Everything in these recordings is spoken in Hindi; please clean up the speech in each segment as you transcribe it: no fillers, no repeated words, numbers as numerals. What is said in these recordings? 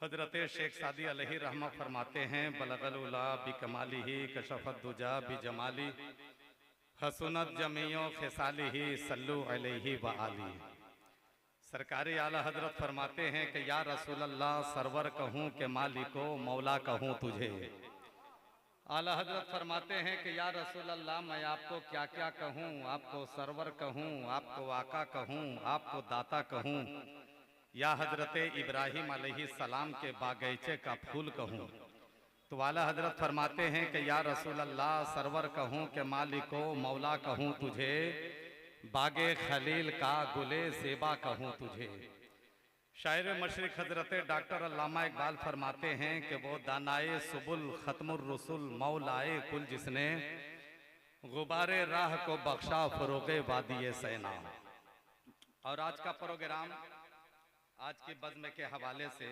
हजरत शेख सादी अलैहि रहमा फरमाते हैं, बलगल उला बिकमालिही कशफत दुजा बिजमाली हसनत जमीओ खिसालिही सल्लु अलैहि व आली। सरकारी आला हजरत फरमाते हैं कि या रसूल अल्लाह सरवर कहूँ के मालिको मौला कहूँ तुझे। आला हजरत फरमाते हैं कि या रसूल अल्लाह मैं आपको क्या क्या कहूँ, आपको सरवर कहूँ, आपको आका कहूँ, आपको दाता कहूँ, या हजरत इब्राहिम अलैहिस्सलाम के बागीचे का फूल कहूँ। तो आला हजरत फरमाते हैं कि या रसूल अल्लाह सरवर कहूँ के मालिको मौला कहूँ तुझे, बागे खलील का गुले सेबा कहूँ तुझे। शायर मशरिक हजरत डॉक्टर अल्लामा इकबाल फरमाते हैं कि वो दानाए सुबुल खत्मुर रसूल मौलाए कुल जिसने गुबारे राह को बख्शा फरोगे वादिये सैना। और आज का प्रोग्राम आज की बज़्म के हवाले से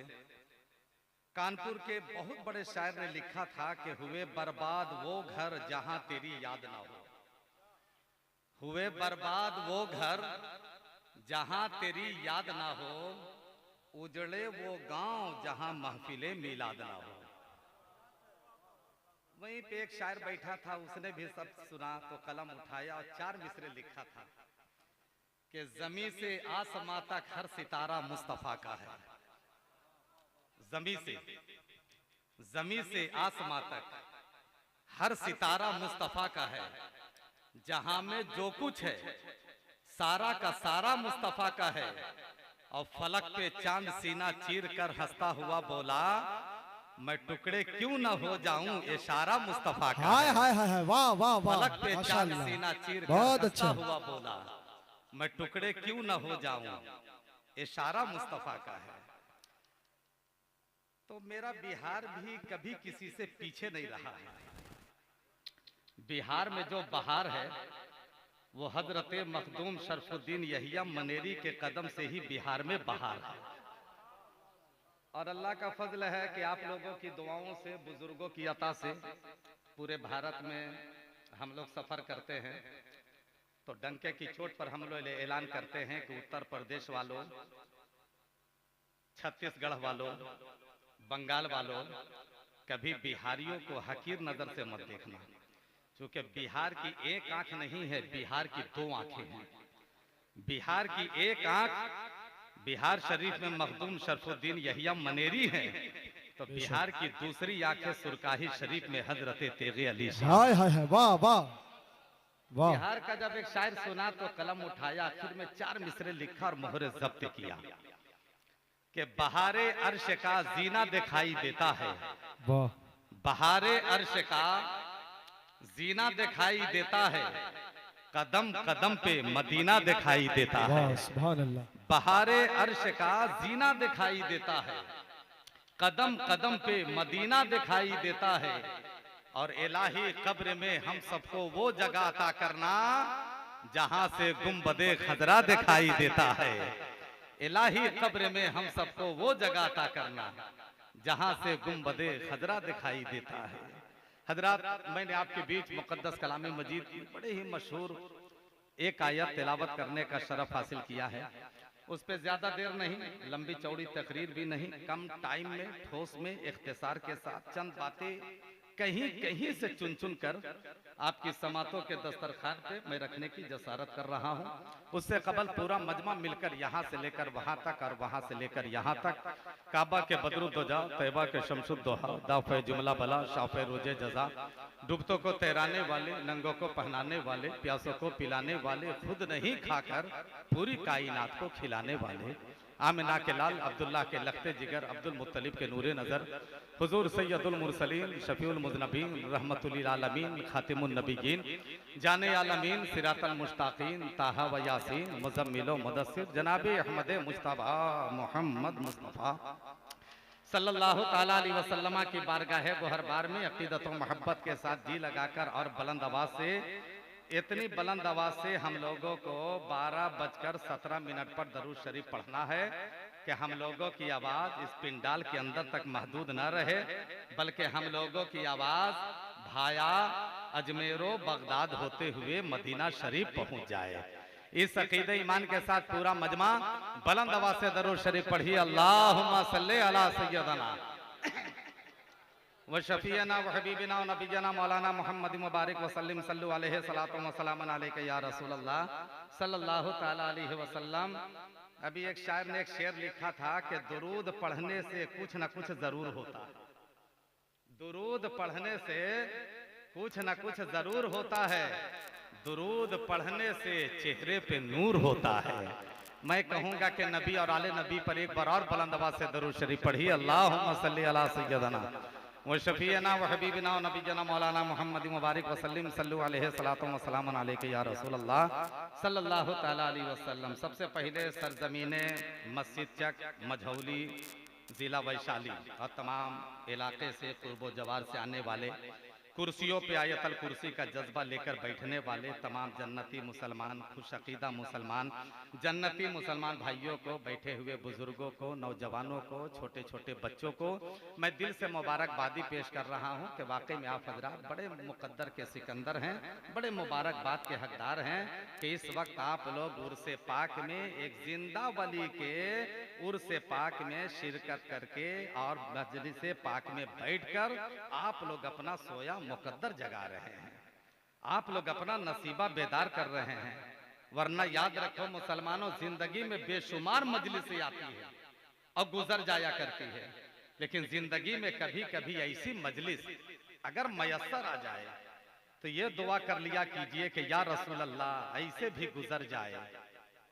कानपुर के बहुत बड़े शायर ने लिखा था कि हुए बर्बाद वो घर जहां तेरी याद ना हो, हुए बर्बाद वो घर जहां तेरी याद ना हो, उजड़े वो गांव जहां महफिले मिलाद ना हो। वहीं पे एक शायर बैठा था, उसने भी सब सुना तो कलम उठाया और 4 मिसरे लिखा था कि जमी से आसमां तक हर सितारा मुस्तफा का है। जमी से आसमां तक हर सितारा मुस्तफा का है, जहां में जो कुछ है सारा का सारा मुस्तफा का है। और फलक पे चांद सीना चीर कर हंसता हुआ बोला, मैं टुकड़े क्यों न हो जाऊं, इशारा मुस्तफा का है। हाय हाय हाय, वाह वाह वाह, फलक पे चांद सीना चीर कर बहुत हंसता अच्छा। हुआ बोला, मैं टुकड़े क्यों न हो जाऊं, इशारा मुस्तफा का है। तो मेरा बिहार भी कभी किसी से पीछे नहीं रहा है। बिहार में जो बहार है वो हजरत मखदूम शरफुद्दीन यहिया मनेरी के कदम से ही बिहार में बहार है। और अल्लाह का फजल है कि आप लोगों की दुआओं से, बुजुर्गों की अता से पूरे भारत में हम लोग सफर करते हैं। तो डंके की चोट पर हम लोग ऐलान करते हैं कि उत्तर प्रदेश वालों, छत्तीसगढ़ वालों, बंगाल वालों, कभी बिहारियों को हकीर नजर से मत देखना, क्योंकि बिहार की एक आंख नहीं है, बिहार की 2 आंखें हैं। बिहार की एक आंख बिहार शरीफ में मखदूम शरफुद्दीन यहिया मनेरी है, तो बिहार की दूसरी आंखें सुरकाही शरीफ में हजरत तेगे अली शाह। हाय हाय हाय, वाह वाह वाह। बिहार का जब एक शायर सुना तो कलम उठाया, आखिर में 4 मिसरे लिखा और मोहरे जब्त किया कि बहारे अर्श का जीना दिखाई देता है, वाह बहारे अर्श का जीना दिखाई देता है, कदम कदम पे मदीना दिखाई देता है। वाह, सुभान अल्लाह। बहारे अर्श का जीना दिखाई देता है, कदम कदम पे मदीना दिखाई देता है। और इलाही कब्र में हम सबको वो जगह अता करना जहां से गुंबदे खजरा दिखाई देता है। इलाही कब्र में हम सबको वो जगह अता करना जहां से गुंबदे खजरा दिखाई देता है। हजरात, मैंने आपके बीच मुकद्दस कलाम मजीद की बड़े ही मशहूर एक आयत तिलावत करने का शरफ हासिल किया है। उस पर ज्यादा देर नहीं, लंबी चौड़ी तकरीर भी नहीं, कम टाइम में ठोस में इख्तिसार के साथ चंद बातें कहीं कहीं से चुन चुन कर आपकी समातों के दस्तरखान पे मैं रखने की जसारत कर रहा हूँ। उससे कबल पूरा मजमा मिलकर यहाँ से लेकर वहाँ तक और वहाँ से लेकर यहाँ तक काबा के बदरुद्दोजा, तैयबा के शमसुद्दोहा, दाफ़े जुमला बला, शाफ़े रोजे जजा, डूबतों को तैराने वाले, नंगों को पहनाने वाले, प्यासों को पिलाने वाले, खुद नहीं खाकर पूरी कायनात को खिलाने वाले, आमिना के लाल, अब्दुल्ला के लखते जिगर, अब्दुल मुत्तलिब के नूरे नज़र, हुजूर सैयदुल मुरसलीन, शफीउल मुज़नबीन, रहमतुल आलमीन, खातिमुन नबीयीन, जाने आलमीन, सिरातल मुश्ताकीन, ताहा व यासीन, मुज़म्मिलो मुदस्सिर, जनाबे अहमद मुज्तबा मोहम्मद मुस्तफ़ा सल्लल्लाहु ताला अलैहि वसल्लम की बारगाह गोहरबार में अकीदत व मोहब्बत के साथ जी लगाकर और बुलंद आवाज से, इतनी बुलंद आवाज से हम लोगों को 12:17 पर दरूद शरीफ पढ़ना है कि हम लोगों की आवाज इस पिंडाल के अंदर तक महदूद न रहे, बल्कि हम लोगों की आवाज भाया अजमेरो बगदाद होते हुए मदीना शरीफ पहुंच जाए। इस अकीदे ईमान के साथ पूरा मजमा बुलंद आवाज से दरूद शरीफ पढ़िए। अल्लाहुम्मा सल्ली अला सय्यदना व शफीना व हबीबना व नबीजना मौलाना मोहम्मद मुबारक वसल्लम सल्लु अलैहि सलातो व सलामन अलैका या रसूल अल्लाह सल्लल्लाहु तआला अलैहि वसल्लम। अभी एक शायर ने एक शेर लिखा था कि दुरूद पढ़ने से कुछ न कुछ जरूर होता है। दुरूद पढ़ने से कुछ न कुछ जरूर होता है। दुरूद पढ़ने से चेहरे पे नूर होता है। मैं कहूंगा कि नबी और आले नबी पर एक बार और बुलंद आवाज से दरूद शरीफ पढ़िए। अल्लाहुम्मा सल्ली अला सय्यदना व शफीना व हबीबना व नबीजना मौलाना मोहम्मद मुबारक वसल्लम सल्लु अलैहि सलातो व सलामन अलैका या रसूल अल्लाह सल्लल्लाहु तआला अलैहि वसल्लम। सबसे पहले सरजमीने मस्जिद चक मझौली जिला वैशाली और तमाम इलाके से पूर्व जवार से आने वाले, कुर्सियों पे आयतल कुर्सी का जज्बा लेकर बैठने वाले तमाम जन्नती मुसलमान, खुश अकीदा मुसलमान, जन्नती मुसलमान भाइयों को, बैठे हुए बुजुर्गों को, नौजवानों को, छोटे छोटे बच्चों को मैं दिल से मुबारकबादी पेश कर रहा हूं कि वाकई में आप हजरात बड़े मुकद्दर के सिकंदर हैं, बड़े मुबारकबाद के हकदार हैं कि इस वक्त आप लोग उर्से पाक में एक जिंदा वली के उर्से पाक में शिरकत करके और मजलिसे पाक में बैठकर आप लोग अपना सोया मुकद्दर जगा रहे हैं, आप लोग अपना नसीबा बेदार कर रहे हैं। वरना याद रखो मुसलमानों, जिंदगी में बेशुमार मजलिसें आती है और गुजर जाया करती है, लेकिन जिंदगी में कभी कभी ऐसी मजलिस अगर मयसर आ जाए तो ये दुआ कर लिया कीजिए कि या रसूल अल्लाह ऐसे भी गुजर जाए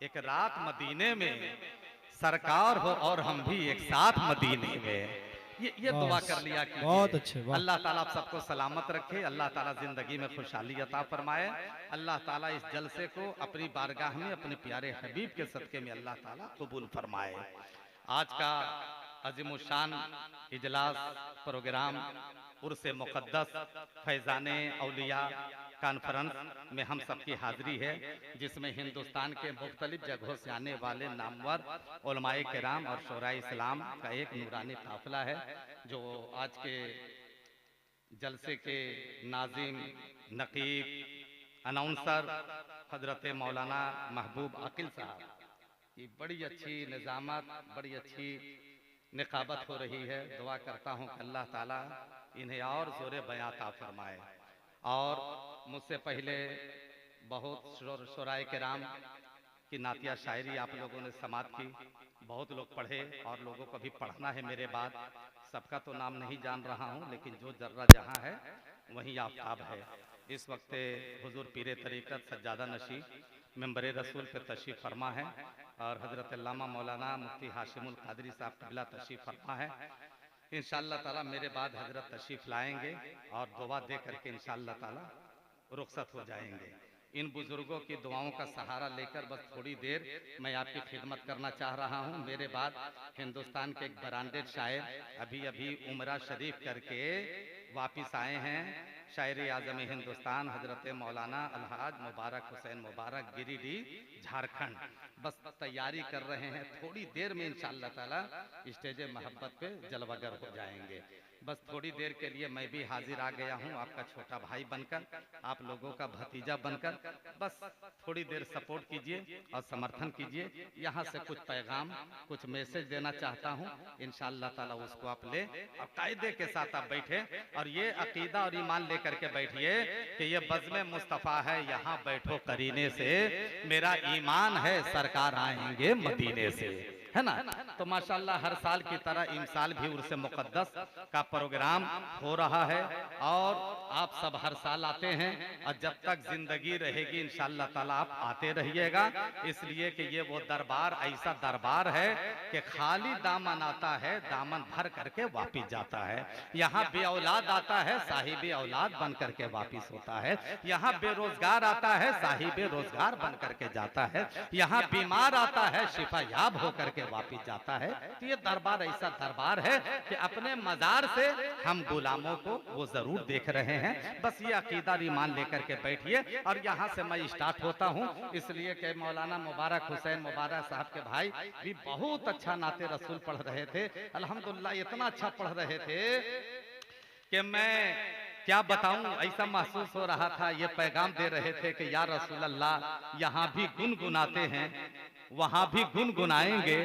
एक रात मदीने में सरकार हो और हम भी एक साथ मदीने में। ये दुआ कर लिया कीजिए। बहुत अच्छे। अल्लाह ताला आप सबको सलामत रखे, अल्लाह ताला जिंदगी में खुशहाली अता फरमाए, अल्लाह ताला इस जलसे को अपनी बारगाह में अपने प्यारे हबीब के सदके में अल्लाह ताला कबूल फरमाए। आज का अजीमुशान इजलास प्रोग्राम उर्से मुक़द्दस फैज़ाने औलिया कॉन्फ्रेंस में हम सबकी हाजिरी है, जिसमें हिंदुस्तान के मुख्तलिफ जगहों से आने वाले नामवर उलमाए किराम और शोराए इस्लाम का एक नूरानी काफिला है, जो आज के जलसे के नाज़िम, नकीब, अनाउंसर हजरत मौलाना महबूब आकिल साहब की बड़ी अच्छी निज़ामत, बड़ी अच्छी निकाबत हो रही है। दुआ करता हूँ कि अल्लाह ताला इन्हें और ज़ोरे बयां अता फरमाए। और मुझसे पहले बहुत शोराए किराम की नातिया शायरी आप लोगों ने समात की, बहुत लोग पढ़े और लोगों को भी पढ़ना है मेरे बाद। सबका तो नाम नहीं जान रहा हूँ, लेकिन जो जर्रा जहाँ है वहीं आफ्ताब है। इस वक्त हुजूर पीरे तरीक़त सज्जादा नशी मेंबरे रसूल पे तशरीफ़ फरमा है और हज़रत अल्लामा मौलाना मुफ्ती हाशिमुल कादरी साहब क़िबला तशरीफ़ फरमा है। इंशाअल्लाह ताला मेरे बाद हजरत तशरीफ़ लाएंगे और दुआ दे करके इंशाअल्लाह ताला रुखसत हो जाएंगे। इन बुजुर्गों की दुआओं का सहारा लेकर बस थोड़ी देर मैं आपकी खिदमत करना चाह रहा हूँ। मेरे बाद हिंदुस्तान के एक ब्रांडेड शायर अभी अभी उमरा शरीफ करके वापिस आए हैं, शायर आज़म हिंदुस्तान हजरत मौलाना अलहाज मुबारक हुसैन मुबारक गिरिडीह झारखंड, बस तैयारी कर रहे हैं। थोड़ी देर में इंशाअल्लाह ताला स्टेज मोहब्बत पे जलवागर हो जाएंगे। बस थोड़ी देर के लिए मैं भी हाजिर आ गया हूँ, आपका छोटा भाई बनकर, आप लोगों का भतीजा बनकर। बस थोड़ी देर सपोर्ट कीजिए और समर्थन कीजिए। यहाँ से कुछ पैगाम, कुछ मैसेज देना चाहता हूँ, इंशाअल्लाह ताला उसको आप ले और कायदे के साथ आप बैठे और ये अकीदा और ईमान लेकर के बैठिए कि ये बज़्म मुस्तफ़ा है, यहाँ बैठो करीने से, मेरा ईमान है सरकार आएंगे मदीने से, है ना। तो माशाअल्लाह हर साल की तरह इस साल भी उर्से मुक़द्दस का प्रोग्राम हो रहा है और आप सब हर साल आते हैं और जब तक जिंदगी रहेगी इंशाअल्लाह ताला आप आते रहिएगा। इसलिए कि ये वो दरबार ऐसा दरबार है कि खाली दामन आता है, दामन भर करके वापिस जाता है। यहाँ बे औलाद आता है, साहिबे औलाद बन करके वापिस होता है। यहाँ बेरोजगार आता है, साहिबे रोजगार बन करके जाता है। यहाँ बीमार आता है, शिफा याब होकर के वापिस जाता है। तो ये दरबार ऐसा दरबार है कि अपने मजार से हम गुलामों को वो जरूर देख रहे हैं। बस ये अकीदा ईमान लेकर के बैठिए और यहाँ से मैं स्टार्ट होता हूँ। इसलिए कि मौलाना मुबारक हुसैन मुबारक साहब के भाई भी बहुत अच्छा नाते रसूल पढ़ रहे थे, अल्हम्दुलिल्लाह इतना अच्छा पढ़ रहे थे कि मैं क्या बताऊं, ऐसा महसूस हो रहा था, ये पैगाम दे रहे थे कि या रसूल अल्लाह, यहाँ भी गुनगुनाते हैं, वहां भी गुनगुनाएंगे,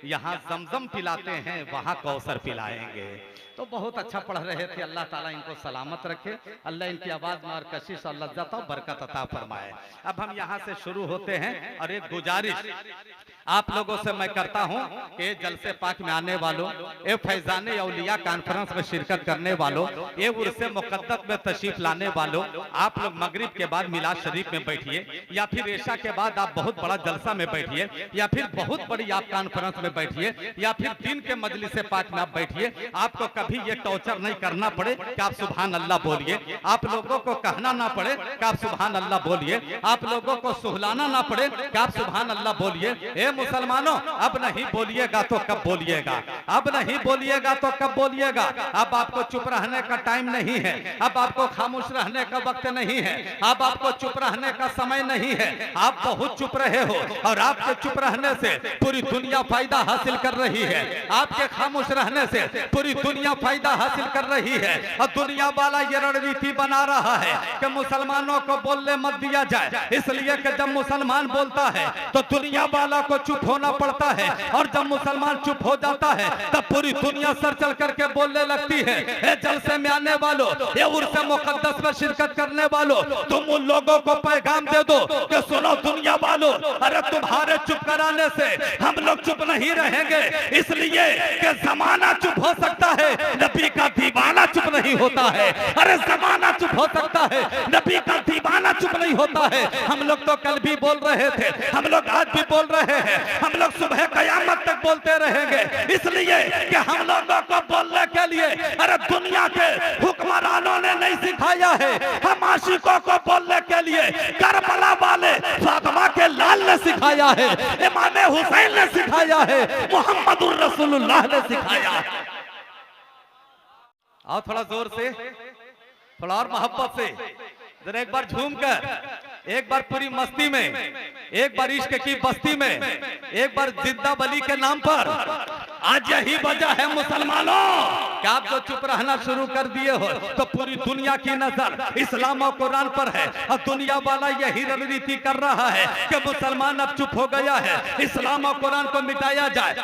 यहाँ जमजम पिलाते हैं, वहां कौसर पिलाएंगे। तो बहुत अच्छा पढ़ रहे थे। अल्लाह ताला इनको सलामत रखे, अल्लाह इनकी आवाज में और कशिश और लज्जत और बरकत अता फरमाए। अब हम यहाँ से शुरू होते हैं, और एक गुजारिश आप लोगों से मैं करता हूँ कि जलसे पाक में आने वालों, ए फैजाने औलिया कॉन्फ्रेंस में शिरकत करने वालों, ये उर्से मुक़द्दस में तशरीफ लाने वालों, आप लोग मगरिब के बाद मिलाद शरीफ में बैठिए, या फिर ईशा के बाद आप बहुत बड़ा जलसा में बैठिए, या फिर बहुत बड़ी आप कॉन्फ्रेंस में बैठिए, या फिर दिन के मजलिस पाक में आप बैठिए। आपको कभी ये टॉर्चर नहीं करना पड़े कि आप सुभान अल्लाह बोलिए, आप लोगों को कहना ना पड़े कि आप सुभान अल्लाह बोलिए, आप लोगों को सुहलाना ना पड़े कि आप सुभान अल्लाह बोलिए। ए मुसलमानों, अब नहीं बोलिएगा तो कब बोलिएगा, अब नहीं बोलिएगा तो कब बोलिएगा। अब आपको चुप रहने का टाइम नहीं है, अब आपको खामोश रहने का वक्त नहीं है, अब आपको चुप रहने का समय नहीं है। आप बहुत चुप रहे हो, और आपके चुप रहने से पूरी दुनिया फायदा हासिल कर रही है, आपके खामोश रहने से पूरी दुनिया फायदा हासिल कर रही है। और दुनिया वाला ये रणनीति बना रहा है कि मुसलमानों को बोलने मत दिया जाए, इसलिए कि जब मुसलमान बोलता है तो दुनिया वाला को चुप होना पड़ता है, और जब मुसलमान चुप हो जाता है तब पूरी दुनिया सर चल करके बोलने लगती है। ए जलसे में आने वालों, ये उर्से मुकद्दस में शिरकत करने वालों, तुम उन लोगों को पैगाम दे दो कि सुनो दुनिया वालों, अरे तुम्हारे चुप कराने से हम लोग चुप नहीं रहेंगे, इसलिए कि जमाना चुप हो सकता है, नबी का दीवाना चुप नहीं होता है। अरे जमाना चुप हो सकता है, नबी का दीवाना चुप नहीं होता है। हम लोग तो कल भी बोल रहे थे, हम लोग आज भी बोल रहे हैं, हम लोग सुबह कयामत तक बोलते रहेंगे, इसलिए कि हम लोगों को बोलने के लिए अरे दुनिया के हुक्मरानों ने नहीं सिखाया है, हम आशिकों को बोलने के लिए करबला वाले फातिमा के लाल ने सिखाया है, इमाम हुसैन ने सिखाया है, मुहम्मदुर रसूलुल्लाह ने सिखाया है। और थोड़ा जोर से, थोड़ा और मोहब्बत से, जरा एक बार झूमकर, एक बार पूरी मस्ती में, एक बार इश्क की बस्ती में, एक बार जिद्दा बली के नाम पर। आज यही वजह है मुसलमानों कि आप जो चुप रहना शुरू कर दिए हो तो पूरी दुनिया की नजर इस्लाम और कुरान पर है, और दुनिया वाला यही रणनीति कर रहा है कि मुसलमान अब चुप हो गया है, इस्लाम और कुरान को मिटाया जाए,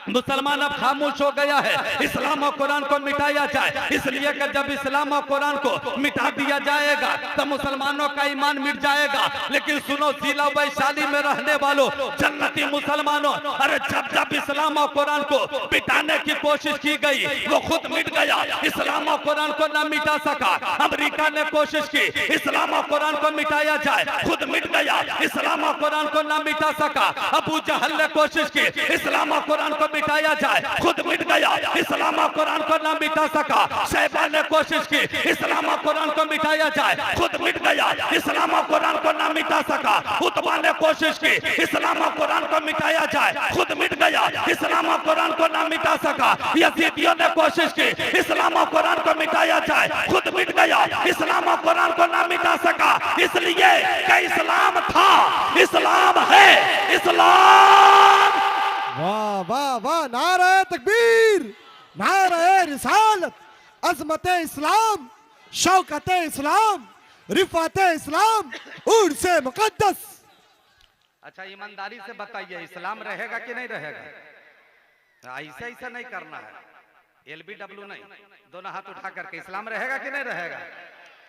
मुसलमान अब खामोश हो गया है, इस्लाम और कुरान को मिटाया जाए। इसलिए कि जब इस्लाम और कुरान को मिटा दिया जाएगा तो मुसलमानों का ईमान मिट जाएगा। लेकिन सुनो जिला वैशाली में रहने वालों, जन्नती मुसलमानों, अरे जब जब इस्लाम और कुरान को मिटाने की कोशिश की गई वो खुद मिट गया, इस्लाम और कुरान को न मिटा सका। अमेरिका ने कोशिश की इस्लाम और कुरान को मिटाया जाए, खुद मिट गया, इस्लाम और कुरान को न मिटा सका। अबू जहल ने कोशिश की इस्लाम और कुरान को मिटाया जाए, खुद मिट गया, इस्लाम और कुरान को न मिटा सका। शैबा ने कोशिश की इस्लाम और कुरान को मिटाया जाए, खुद मिट गया, इस्लाम और कुरान को न मिटा सका। उतबा ने कोशिश की इस्लाम और कुरान को मिटाया जाए, खुद मिट गया, इस्लाम और कुरान को न मिटा सका। यजीदियों ने कोशिश की इस्लाम और कुरान को मिटाया जाए, खुद मिट गया, इस्लाम और कुरान को न मिटा सका। इसलिए कि इस्लाम था, इस्लाम है, इस्लाम। वाह वाह वाह, नारे तकबीर, नारे रिसालत, अजमत इस्लाम, शौकत इस्लाम, रिफात इस्लाम, उर्से मुकद्दस। अच्छा ईमानदारी से बताइए, इस्लाम रहेगा कि नहीं रहेगा? ऐसा ऐसा नहीं करना है, LBW नहीं, दोनों हाथ उठा करके इस्लाम रहेगा कि नहीं रहेगा?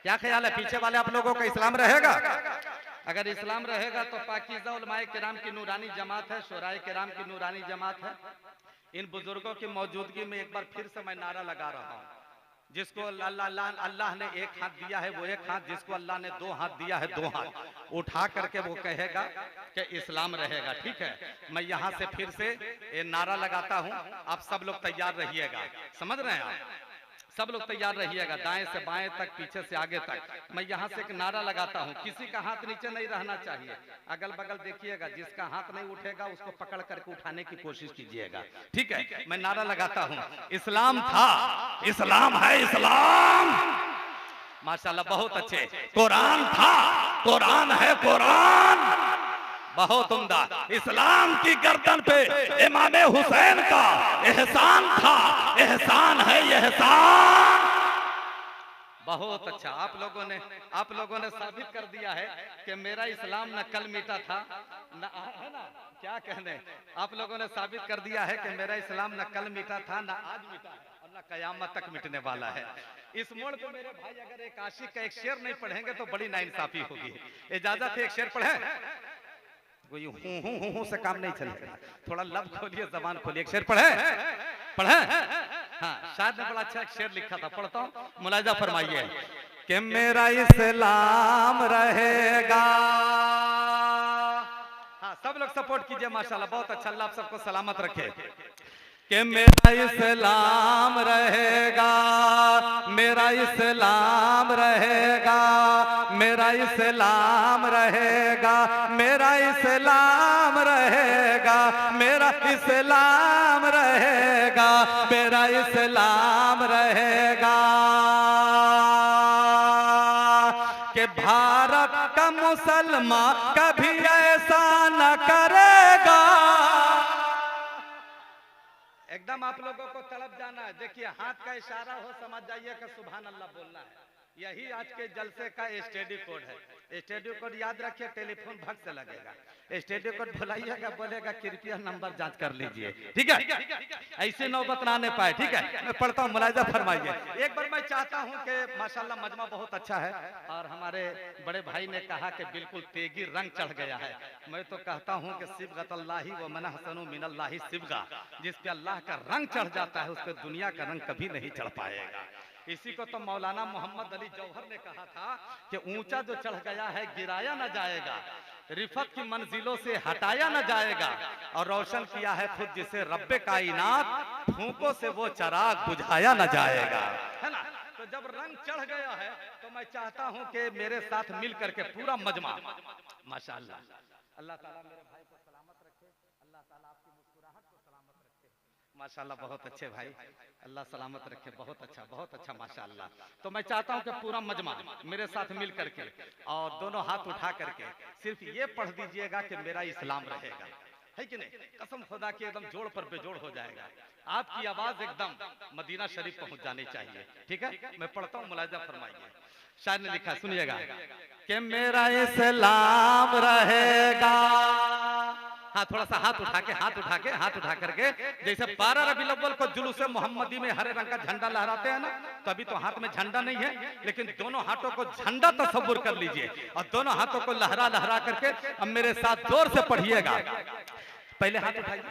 क्या ख्याल है पीछे वाले आप लोगों का, इस्लाम रहेगा? अगर इस्लाम रहेगा तो पाकीज़ा उलमाए किराम की नूरानी जमात है, शोराए किराम की नूरानी जमात है। इन बुजुर्गों की मौजूदगी में एक बार फिर से मैं नारा लगा रहा हूँ, जिसको अल्लाह ने एक हाथ दिया है वो एक हाथ, जिसको अल्लाह ने दो हाथ दिया है दो हाथ उठा करके वो कहेगा कि इस्लाम रहेगा। ठीक है, मैं यहाँ से फिर से ये नारा लगाता हूँ, आप सब लोग तैयार रहिएगा। समझ रहे हैं आप? सब लोग तैयार रहिएगा, दाएं से बाएं तक, पीछे से आगे तक। मैं यहाँ से एक नारा लगाता हूँ, किसी का हाथ नीचे नहीं रहना चाहिए, अगल बगल देखिएगा, जिसका हाथ नहीं उठेगा उसको पकड़ करके उठाने की कोशिश कीजिएगा। ठीक है, मैं नारा लगाता हूँ, इस्लाम था, इस्लाम है, इस्लाम। माशाल्लाह बहुत अच्छे। कुरान था, कुरान है, कुरान। बहुत उम्दा। इस्लाम की गर्दन पे इमाम हुसैन का एहसान था, एहसान है, एहसान। बहुत अच्छा। आप लोगों ने साबित कर दिया है कि मेरा इस्लाम न कल मीठा था न, है ना, क्या कहने, आप लोगों ने साबित कर दिया है कि मेरा इस्लाम न कल मीठा था न आज मीठा है और न कयामत तक मिटने वाला है। इस मोड़ पे मेरे भाई अगर एक आशिक का एक शेर नहीं पढ़ेंगे तो बड़ी नाइंसाफी होगी। इजाजत है एक शेर पढ़े? कोई हूं से काम नहीं चलेगा, थोड़ा लब खोलिए, जबान खोलिए, एक शेर पढ़े। हाँ, शायद ने बड़ा अच्छा एक शेर लिखा था, पढ़ता हूँ, मुलाहिजा फरमाइए कि मेरा इस्लाम रहेगा। हाँ, सब लोग सपोर्ट कीजिए, माशाल्लाह, बहुत अच्छा, अल्लाह आप सबको सलामत रखे। कि मेरा इस्लाम रहेगा, मेरा इस्लाम रहेगा, मेरा इस्लाम रहेगा, मेरा इस्लाम रहेगा, मेरा इस्लाम रहेगा, मेरा इस्लाम रहेगा। कि भारत का मुसलमान कभी ऐसा न करेगा। एकदम आप लोगों को तड़प जाना है। देखिए हाथ का इशारा हो, समझ जाइए कि सुभान अल्लाह बोलना है। यही आज के जलसे का स्टडी कोड है। स्टडी कोड याद रखिए, टेलीफोन भग से लगेगा। स्टडी कोड भुलाइएगा, बोलेगा कृपया नंबर जांच कर लीजिए, ठीक है? ऐसे नौबत ना आने पाए, ठीक है? मैं पढ़ता हूँ, मुलाहिजा फरमाइए। एक बार मैं चाहता हूँ कि माशाल्लाह मजमा बहुत अच्छा है और हमारे बड़े भाई ने कहा कि बिल्कुल तेगी रंग चढ़ गया है। मैं तो कहता हूँ कि सिबगतल्लाहि व मन हसनु मिनल्लाहि सिबगा, जिस पे अल्लाह का रंग चढ़ जाता है उस पे दुनिया का रंग कभी नहीं चढ़ पाएगा। इसी को तो मौलाना मोहम्मद अली जौहर ने कहा था कि ऊंचा जो चढ़ गया है गिराया न जाएगा, रिफत की मंजिलों से हटाया न जाएगा, और रोशन किया है खुद जिसे रब्बे कायनात, फूंकों से वो चराग बुझाया न जाएगा, है ना? तो जब रंग चढ़ गया है तो मैं चाहता हूं कि मेरे साथ मिल करके पूरा मजमा, माशाअल्लाह, अल्लाह ताला मेरे भाई को सलामत रखे, अल्लाह ताला आपकी मुस्कुराहट को सलामत रखे। माशाअल्लाह, बहुत अच्छे भाई, अल्लाह सलामत रखे, बहुत अच्छा माशाअल्लाह। तो मैं चाहता हूं कि पूरा मजमा मेरे साथ मिल करके और दोनों हाथ उठा करके सिर्फ ये पढ़ दीजिएगा कि मेरा इस्लाम रहेगा, है कि नहीं? कसम खुदा की एकदम जोड़ पर बेजोड़ हो जाएगा। आपकी आवाज एकदम मदीना शरीफ पहुंच जानी चाहिए, ठीक है? मैं पढ़ता हूँ, मुलाहिजा फरमाइए। शायर ने लिखा, सुनिएगा कि मेरा इस्लाम रहेगा। हाँ, थोड़ा सा हाथ उठा करके जैसे 12 रबीउल अव्वल को जुलूस मोहम्मदी में हरे रंग का झंडा लहराते हैं ना, तो अभी तो हाथ में झंडा नहीं है, लेकिन दोनों हाथों को झंडा तसव्वुर कर लीजिए और दोनों हाथों को लहरा करके अब मेरे साथ जोर से पढ़िएगा। पहले हाथ उठाइए।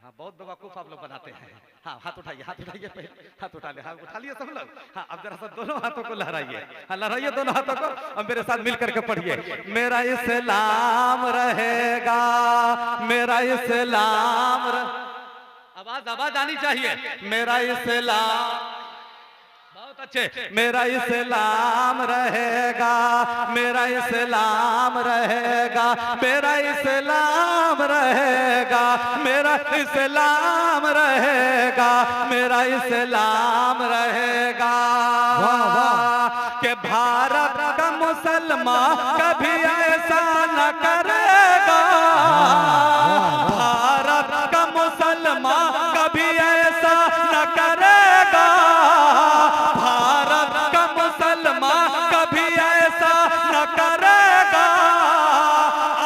हाँ, बहुत बेवकूफ आप लोग बनाते हैं। हाँ, हाथ उठाइए पहले, हाथ उठा लिया सब लोग। हाँ, अब जरा सा दोनों हाथों को लहराइए। हाँ, लहराइए दोनों हाथों को, अब मेरे साथ मिल करके पढ़िए। मेरा इस्लाम रहेगा, मेरा इस्लाम आवाज आनी चाहिए। मेरा इस्लाम, बहुत अच्छे। मेरा इस्लाम रहेगा, मेरा इस्लाम रहेगा, मेरा इस्लाम रहेगा, मेरा इस्लाम रहेगा, मेरा इस्लाम रहेगा। वाह वाह, कि भारत का मुसलमान कभी ऐसा न करेगा, भारत का मुसलमान कभी ऐसा न करेगा, भारत का मुसलमान कभी ऐसा न करेगा,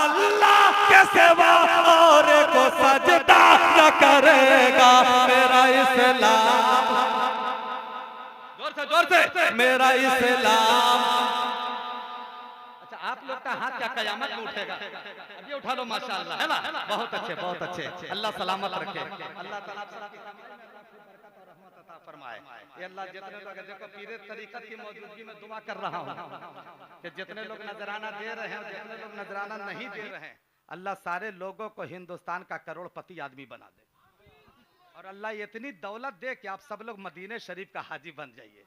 अल्लाह के सिवा और को सजदा न करेगा। मेरा इस्लाम, जोर से मेरा इस्लाम। अच्छा, आप लोग का हाथ क्या कयामत में उठेगा? अभी उठा लो, माशाअल्लाह, है ना? बहुत अच्छे। अल्लाह सलामत रखे, अल्लाह ताला फरमाए। ये अल्लाह जितने लोग, देखो पीरे तरीकत की मौजूदगी में दुआ कर रहा हूँ कि जितने लोग नजराना दे रहे हैं, जितने लोग नजराना नहीं दे रहे हैं, अल्लाह सारे लोगों को हिंदुस्तान का करोड़पति आदमी बना दे, और अल्लाह इतनी दौलत दे कि आप सब लोग मदीने शरीफ का हाजी बन जाइए,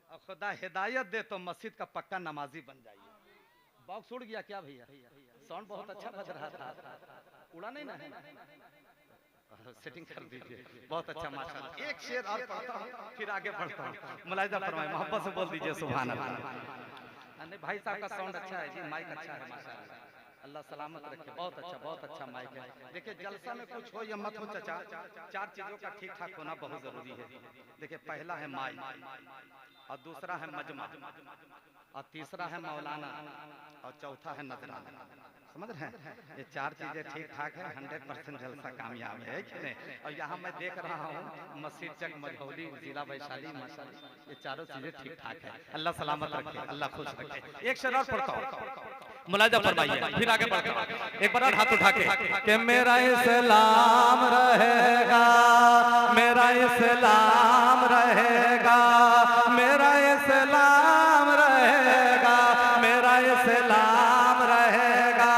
और खुदा हिदायत दे तो मस्जिद का पक्का नमाजी बन जाइए। बॉक्स उड़ गया क्या भैया? साउंड बहुत अच्छा बज रहा था, उड़ा नहीं ना? सेटिंग कर दीजिए, बहुत अच्छा माशाअल्लाह। एक शेर और पढ़ता हूं, फिर आगे बढ़ता हूं, मुलाहिजा फरमाए, मोहब्बत से बोल दीजिए सुभान अल्लाह। नहीं, भाई साहब का साउंड अच्छा है जी, माइक अच्छा है माशाअल्लाह, अल्लाह सलामत रखे। बहुत अच्छा माइक है। देखिए जलसा में कुछ हो या मत हो चाचा, चार चीजों का ठीक ठाक होना बहुत जरूरी है। देखिए पहला है माई, और दूसरा है मजमा, और तीसरा है मौलाना, और चौथा है नजराना। समझ रहे हैं? ये चार चीजें ठीक ठाक है, 100% जलसा कामयाब है कि नहीं? और यहाँ मैं देख रहा हूँ मस्जिद चक मझौली जिला वैशाली माशाल्लाह, ये चारों चीजें ठीक ठाक है। अल्लाह सलामत रखे, अल्लाह खुश रखे। एक शेर और पढ़ता हूँ, मुलाजा फरमाइए, फिर आगे बढ़ते हैं। एक बार हाथ उठा के मेरा इस्लाम रहेगा, मेरा इस्लाम रहेगा, मेरा इस्लाम रहेगा, मेरा इस्लाम रहेगा।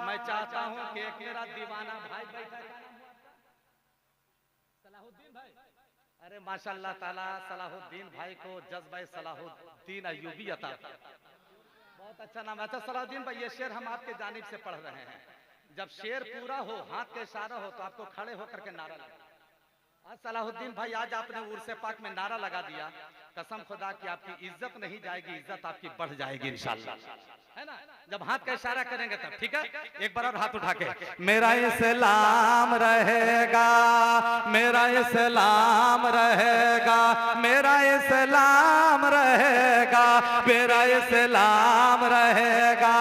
मैं चाहता हूं कि एक मेरा दीवाना भाई बैठा है, सलाहुद्दीन भाई। अरे माशाअल्लाह ताला सलाहुद्दीन भाई को जज्बा सलाहुद्दीन अय्यूबी अता, बहुत अच्छा नाम है। अच्छा सलाहुद्दीन भाई, ये शेर हम आपके जानिब से पढ़ रहे हैं। जब शेर पूरा हो, हाथ के इशारा हो, तो आपको खड़े होकर के नारा लगा। आज सलाहुद्दीन भाई, आज आपने उर्से पाक में नारा लगा दिया, कसम खुदा की आपकी इज्जत नहीं जाएगी, इज्जत आपकी बढ़ जाएगी इंशाअल्लाह, है ना? जब हाथ का इशारा करेंगे तब, ठीक है? एक बार और हाथ उठा के मेरा इस्लाम रहेगा, मेरा इस्लाम रहेगा, मेरा इस्लाम रहेगा, मेरा इस्लाम रहेगा।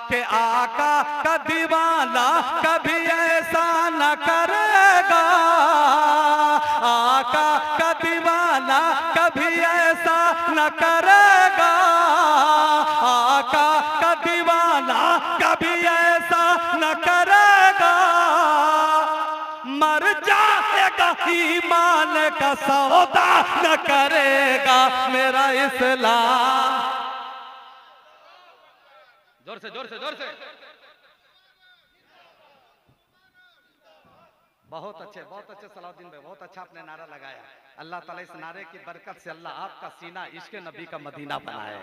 कि आका का दीवाना कभी ऐसा न करेगा, आका का दीवाना कभी ऐसा न करेगा, आका का दीवाना कभी ऐसा न करेगा। मर जाएगा ईमान का सौदा न करेगा मेरा इस्लाम। जोर से जोर से जोर से। बहुत अच्छे सलाहुद्दीन भाई, बहुत अच्छा आपने नारा लगाया। अल्लाह ताला इस नारे की बरकत से अल्लाह आपका सीना इश्क नबी का मदीना बनाए।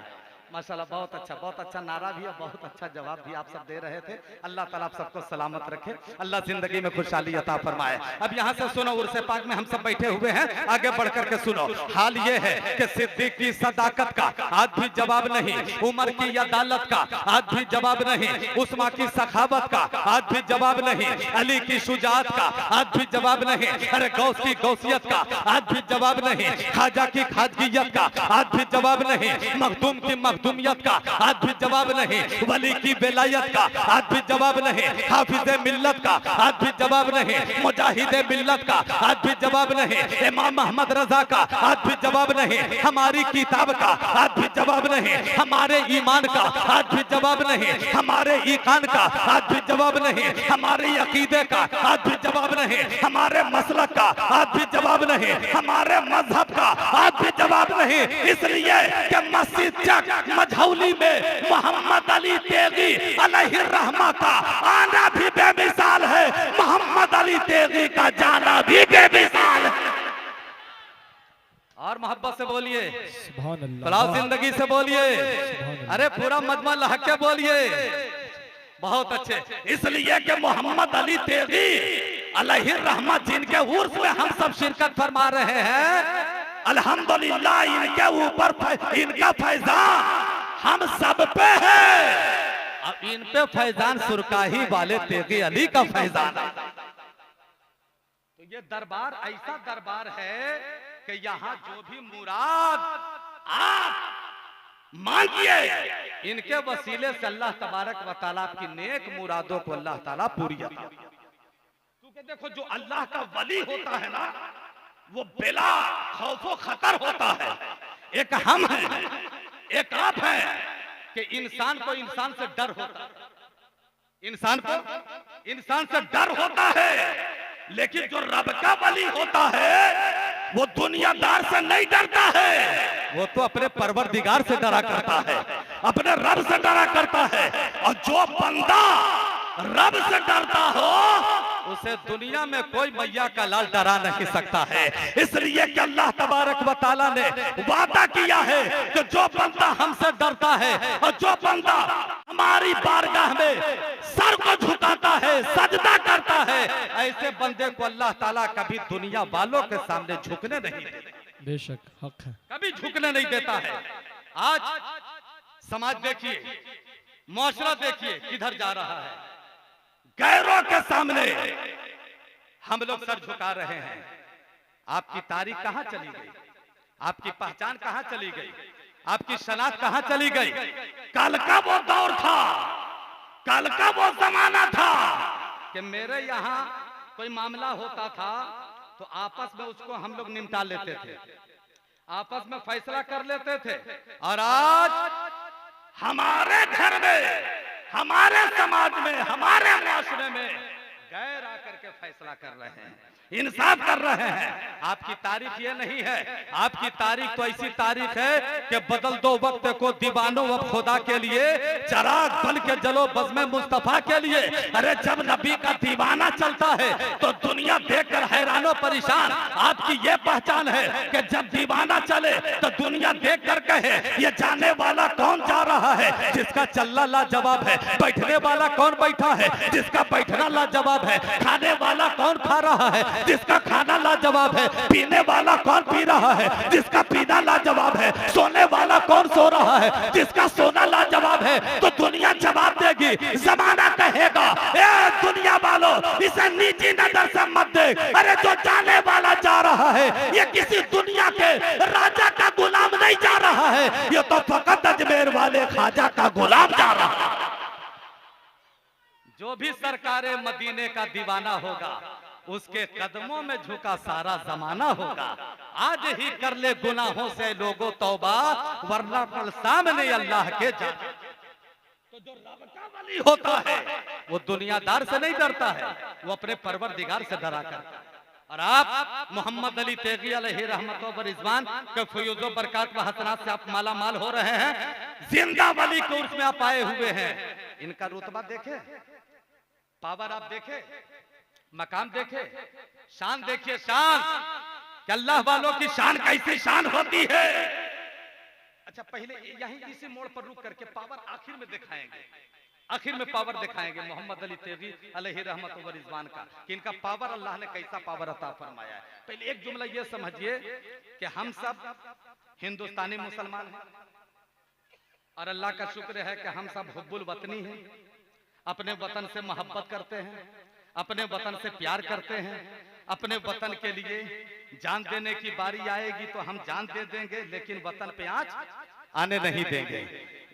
माशाल्लाह बहुत अच्छा नारा भी है, बहुत अच्छा जवाब भी आप सब दे रहे थे। अल्लाह ताला आप सबको सलामत रखे, अल्लाह जिंदगी में खुशहाली अता फरमाए। अब यहाँ से सुनो, उर्से पाक में हम सब बैठे हुए हैं, आगे बढ़कर के सुनो। हाल ये है कि सिद्दीक की सदाकत का आज भी जवाब नहीं, उमर की अदालत का आज भी जवाब नहीं, उस्मा की सखावत का आज भी जवाब नहीं, अली की शुजाअत का आज भी जवाब नहीं, अरे गौस की गौसियत का आज भी जवाब नहीं, खाजा की खाजगियत का आज भी जवाब नहीं, मखदूम की मखदूमियत का आज भी जवाब नहीं, वली की बेलायत का आज भी जवाब नहीं, हाफिज मिल्लत का आज भी जवाब नहीं, मुजाहिद मिल्लत का आज भी जवाब नहीं, इमाम मोहम्मद रजा का आज भी जवाब नहीं, हमारी किताब का आज भी जवाब नहीं, हमारे ईमान का आज भी जवाब नहीं, हमारे ईकान का आज भी जवाब नहीं, हमारे अकीदे का आज भी जवाब नहीं, हमारे मसलक का आज भी जवाब नहीं, हमारे मजहब का आज भी जवाब नहीं। इसलिए कि मस्जिद चक मझौली में मोहम्मद अली तेगी अलैहिर्रहमा का आना भी बेमिसाल है, मोहम्मद अली तेगी का जाना भी बेमिसाल है। और मोहब्बत से बोलिए सुभान अल्लाह, फलाह जिंदगी से बोलिए, अरे पूरा मजमा लहक के बोलिए। बहुत अच्छे। इसलिए कि मोहम्मद अली तेगी अलैहिर्रहमा जिनके उर्स में हम सब शिरकत फरमा रहे हैं, अल्हम्दुलिल्लाह इनके ऊपर इनका फैजान हम सब पे है। अब इन पे फैजान सुरकाही वाले तेगी अली का फैजान है। तो ये दरबार ऐसा दरबार है कि यहाँ जो भी मुराद आप मांगिए, इनके वसीले से अल्लाह तबारक व तआला की नेक मुरादों को अल्लाह ताला पूरी करता है। क्योंकि देखो जो अल्लाह का वली होता है ना, वो बिला खौफो खतर होता है। एक हम हैं, एक आप हैं कि इंसान को इंसान से डर होता है, इंसान को इंसान से डर होता है। लेकिन जो रब का वली होता है वो दुनियादार से नहीं डरता है, वो तो अपने परवरदिगार से डरा करता है, अपने रब से डरा करता है। और जो बंदा रब से डरता हो उसे दुनिया में कोई मैया का लाल डरा नहीं सकता है। इसलिए कि अल्लाह तबारक व तआला ने वादा किया है कि जो बंदा हमसे डरता है और जो बंदा हमारी बारगाह में सर को झुकाता है, सजदा करता है, ऐसे बंदे को अल्लाह ताला कभी दुनिया वालों के सामने झुकने नहीं देता। बेशक हक है, कभी झुकने नहीं देता है। आज समाज देखिए, मुआशरा देखिए किधर जा रहा है। गैरों के सामने हम लोग सर झुका रहे हैं। आपकी तारीख कहां चली गई? आपकी पहचान कहां चली गई? आपकी शनाख्त कहां चली गई? कल का वो दौर था, कल का वो जमाना था कि मेरे यहाँ कोई मामला होता था तो आपस में उसको हम लोग निपटा लेते थे, आपस में फैसला कर लेते थे। और आज हमारे घर में, हमारे समाज में, हमारे मुआशरे में गैर आकर के फैसला कर रहे हैं, इंसाफ कर रहे हैं। आपकी तारीख ये नहीं है, आपकी तारीख तो ऐसी तारीख है कि बदल दो वक्त को दीवानों व खुदा के लिए, चराग बन के जलो बज़्म मुस्तफा के लिए। अरे जब नबी का दीवाना चलता है तो दुनिया देखकर हैरानो परेशान। आपकी ये पहचान है कि जब दीवाना चले तो दुनिया देखकर कहे ये जाने वाला कौन जा रहा है, जिसका चलना लाजवाब है। बैठने वाला कौन बैठा है, जिसका बैठना लाजवाब है। खाने वाला कौन खा रहा है, जिसका खाना लाजवाब है। पीने वाला कौन पी रहा है, जिसका पीना लाजवाब है। सोने वाला कौन सो रहा है, जिसका सोना लाजवाब है। तो दुनिया जवाब देगी, जमाना कहेगा ए दुनिया वालों इसे निजी नजर से मत देख। अरे जो जाने वाला जा रहा है ये किसी दुनिया के राजा का गुलाम नहीं जा रहा है, ये तो फकत अजमेर वाले ख्वाजा का गुलाम जा रहा है। जो भी सरकारे मदीने का दीवाना होगा उसके कदमों में झुका सारा जमाना होगा। आज ही कर ले गुनाहों से लोगों तौबा, वरना कल सामने अल्लाह के जा। तो जो रब का वली होता है वो दुनियादार से नहीं डरता है, वो अपने परवरदिगार से डरा करता है। और आप मोहम्मद अली तेगी अलैहि रहमत व रिज़वान के फयूज़ व बरकत व हसनात से आप माला माल हो रहे हैं। जिंदा वली के उर्स में आप आए हुए हैं। इनका रुतबा देखे, पावर आप देखे, मकाम देखे, शान देखिए, शान कि अल्लाह वालों की शान कैसी शान होती है। अच्छा पहले यहीं इसी मोड़ पर रुक करके पावर आखिर में दिखाएंगे, आखिर में पावर दिखाएंगे मोहम्मद अली तेगी अलैहि रहमत व रिज़वान का कि इनका पावर अल्लाह ने कैसा पावर अता फरमाया है। पहले एक जुमला ये समझिए कि हम सब हिंदुस्तानी मुसलमान हैं और अल्लाह का शुक्र है कि हम सब हुब्बुल वतनी हैं, अपने वतन से मोहब्बत करते हैं, अपने वतन से प्यार करते हैं। अपने वतन के लिए जान देने की बारी आएगी तो हम जान दे देंगे, लेकिन वतन पे आँच आने नहीं देंगे।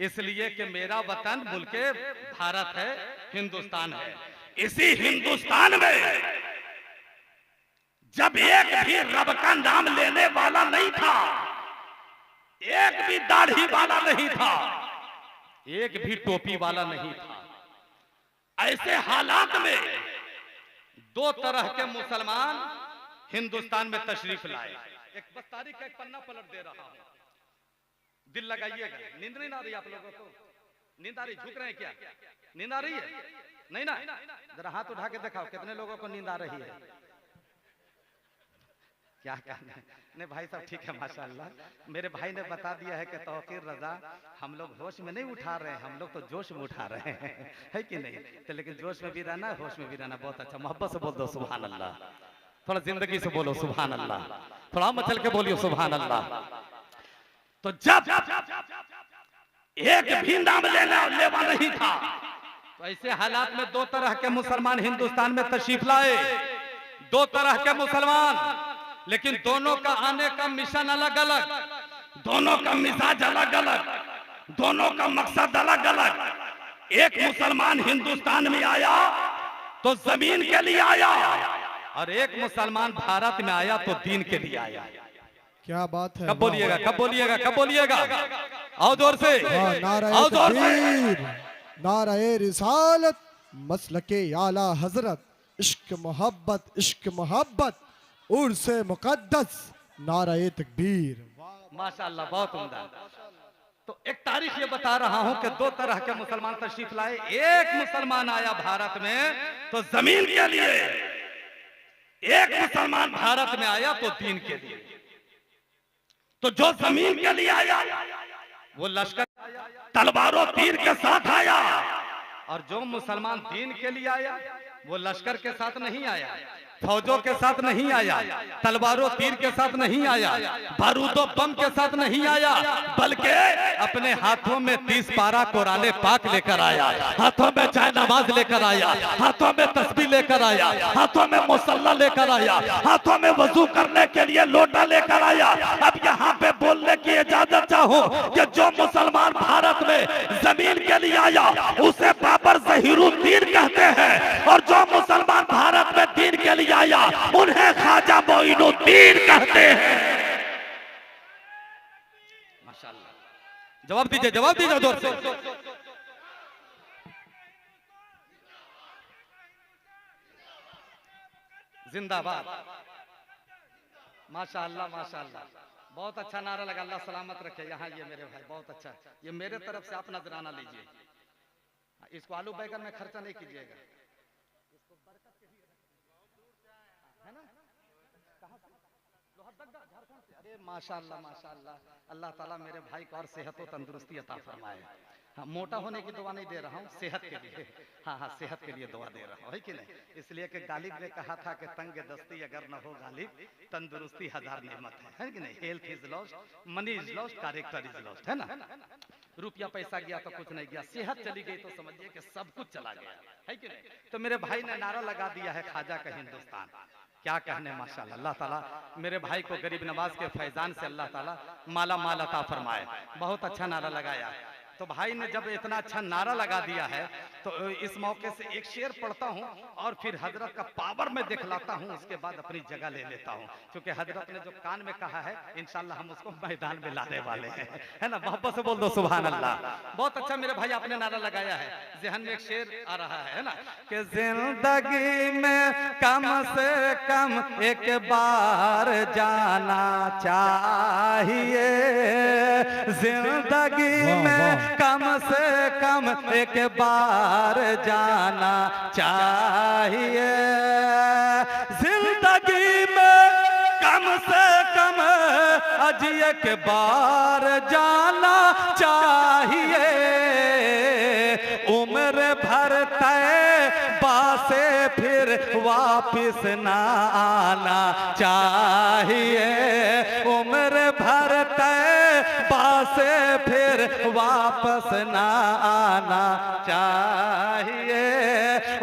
इसलिए कि मेरा वतन मुल्के भारत है, हिंदुस्तान है। इसी हिंदुस्तान में जब एक भी रब का नाम लेने वाला नहीं था, एक भी दाढ़ी वाला नहीं था, एक भी टोपी वाला नहीं था, ऐसे हालात में दो तरह के मुसलमान हिंदुस्तान में तशरीफ लाए। एक बस तारीख का एक पन्ना पलट दे रहा हूं, दिल लगाइएगा। नींद नहीं आ रही आप लोगों को? नींद आ रही? झुक रहे हैं क्या? नींद आ रही है? नहीं ना? जरा हाथ उठा के दिखाओ कितने लोगों को नींद आ रही है। क्या कहना है? नहीं भाई साहब ठीक है माशाल्लाह। मेरे भाई ने बता दिया है कि तौकीर रजा हम लोग होश में नहीं उठा रहे हैं, हम लोग तो जोश में उठा रहे हैं, है कि नहीं? तो लेकिन जोश में भी रहना, होश में भी रहना बहुत अच्छा। मोहब्बत से बोल दो सुभान अल्लाह, थोड़ा जिंदगी से बोलो सुभान अल्लाह, थोड़ा मचल के बोलियो सुभान अल्लाह। तो जब एक भी नाम लेवा नहीं था तो ऐसे हालात में दो तरह के मुसलमान हिंदुस्तान में तशरीफ लाए। दो तरह के मुसलमान, लेकिन दोनों का आने का मिशन अलग अलग, दोनों का मिजाज अलग अलग, दोनों का मकसद अलग अलग। एक मुसलमान हिंदुस्तान में आया तो जमीन के लिए आया, और एक मुसलमान भारत में आया तो दीन के लिए आया। क्या बात है? कब बोलिएगा, कब बोलिएगा, कब बोलिएगा? आओ जोर से, आओ जोर से। नाराए रिसालत, मसलके आला हजरत, इश्क मोहब्बत, इश्क मोहब्बत, उर्से मुकद्दस, नाराए तकबीर। माशाअल्लाह, बहुत उम्दा। तो एक तारीख ये बता रहा हूं कि दो तरह के मुसलमान तशरीफ लाए। एक मुसलमान आया भारत में तो जमीन के लिए, एक मुसलमान भारत में आया तो दीन के लिए। तो जो जमीन के लिए आया वो लश्कर तलवारों तीर के साथ आया, और जो मुसलमान दीन के लिए आया वो लश्कर के साथ नहीं आया। फौजों के साथ नहीं आया, तलवारों तीर के साथ नहीं आया, बारूदों बम के साथ नहीं आया, बल्कि अपने हाथों में 30 पारा कुरान पाक लेकर आया, हाथों में चाय नमाज लेकर आया, हाथों में तस्बीह लेकर आया, हाथों में मुसल्ला लेकर आया, हाथों में वजू करने के लिए लोटा लेकर आया। अब यहाँ पे बोलने की इजाजत चाहूं कि जो मुसलमान भारत में जमीन के लिए आया उसे बाबर ज़हीरुद्दीन कहते हैं, और जो मुसलमान भारत में दीन के लिए आया उन्हें ख्वाजा मोइनुद्दीन कहते हैं। माशाअल्लाह, जवाब दीजिए जोर से। जिंदाबाद, माशाअल्लाह माशाअल्लाह, बहुत अच्छा नारा लगा, अल्लाह सलामत रखे। यहाँ ये मेरे भाई बहुत अच्छा, ये मेरे तरफ से आप नजराना लीजिए, इसको आलू बैगन में खर्चा नहीं कीजिएगा, इसको बरकत के लिए है ना, कहाँ से? लोहरदगा, झारखंड से। अरे माशाअल्लाह माशाअल्लाह, अल्लाह ताला मेरे भाई को और सेहत और तंदुरुस्ती अता फरमाए। हाँ, मोटा होने की दुआ नहीं दे रहा हूँ, सेहत के लिए, हाँ सेहत के लिए दुआ दे रहा हूँ, है कि नहीं? इसलिए कि गालिब ने कहा था कि तंग दस्ती अगर न हो गालिब, तंदुरुस्ती हजार नेमत है कि नहीं? Health is lost, money is lost, character is lost, है ना? रुपया पैसा गया तो कुछ नहीं गया, सेहत चली गई तो समझिए कि सब कुछ चला गया, है कि नहीं? तो मेरे भाई ने नारा लगा दिया है ख्वाजा का हिंदुस्तान, क्या कहने माशाअल्लाह। अल्लाह ताला मेरे भाई को गरीब नवाज के फैजान से अल्लाह ताला माला माल अता फरमाए। बहुत अच्छा नारा लगाया। तो भाई ने जब इतना अच्छा नारा लगा दिया है तो इस मौके से एक शेर पढ़ता हूँ और फिर हजरत का पावर में दिखलाता हूँ, उसके बाद अपनी जगह ले लेता हूँ, क्योंकि हजरत ने जो कान में कहा है इंशाल्लाह हम उसको मैदान में लाने वाले हैं, है ना? मोहब्बत से बोल दो सुभान अल्लाह। बहुत अच्छा मेरे भाई आपने नारा लगाया है, जहन में एक शेर आ रहा है ना, कि जिंदगी में कम से कम एक बार जाना चाहिए, जिंदगी में कम से कम एक बार जाना चाहिए, जिंदगी में कम से कम अज एक बार जाना चाहिए, उम्र भर तय बासे फिर वापिस ना आना चाहिए, उम्र भर तय बासे फिर वापस ना आना चाहिए,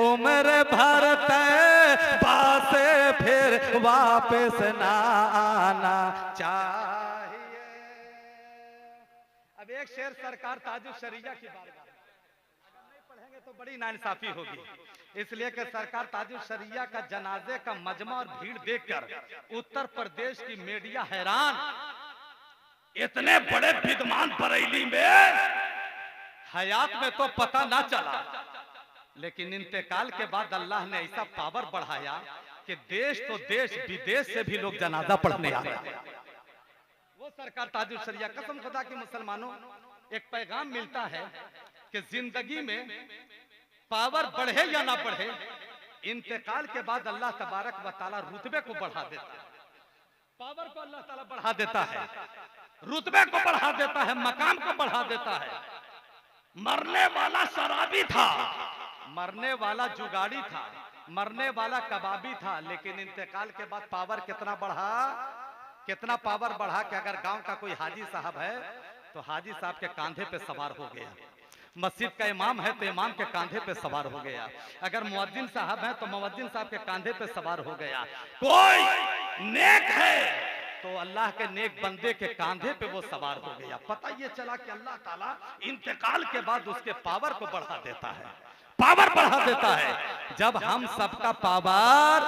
उम्र भर तय बासे फिर वापस ना आना चाहिए। अब एक शेर सरकार ताजुल शरिया की बात पढ़ेंगे तो बड़ी नाइंसाफी होगी, इसलिए कि सरकार ताजुल शरिया का जनाजे का मजमा और भीड़ देखकर उत्तर प्रदेश की मीडिया हैरान, इतने बड़े विद्वान बरेली में हयात में तो पता ना चला, लेकिन इंतकाल के बाद अल्लाह ने ऐसा पावर बढ़ाया कि देश तो देश विदेश से भी लोग जनाजा पढ़ने आ रहे हैं। वो सरकार ताजुल शरिया, कसम खुदा की मुसलमानों, एक पैगाम मिलता है कि जिंदगी में पावर बढ़े या ना बढ़े, इंतकाल के बाद अल्लाह तबारक व तआला रुतबे को बढ़ा देता है, पावर को अल्लाह ताला बढ़ा देता है, रुतबे को बढ़ा देता है, मकाम को बढ़ा देता है। मरने वाला शराबी था, मरने वाला जुगाड़ी था, मरने वाला कबाबी था, लेकिन इंतकाल के बाद पावर कितना बढ़ा, कितना पावर बढ़ा कि अगर गांव का कोई हाजी साहब है तो हाजी साहब के कांधे पे सवार हो गया, मस्जिद का इमाम है तो इमाम के कांधे पे सवार हो गया, अगर मुअज्जिन साहब है तो मुअज्जिन साहब के कांधे पे सवार हो गया, कोई नेक है तो अल्लाह के नेक बंदे के कांधे पे वो सवार हो गया। पता ये चला कि अल्लाह ताला इंतकाल के बाद उसके पावर को बढ़ा देता है, पावर बढ़ा देता है। जब हम सबका पावर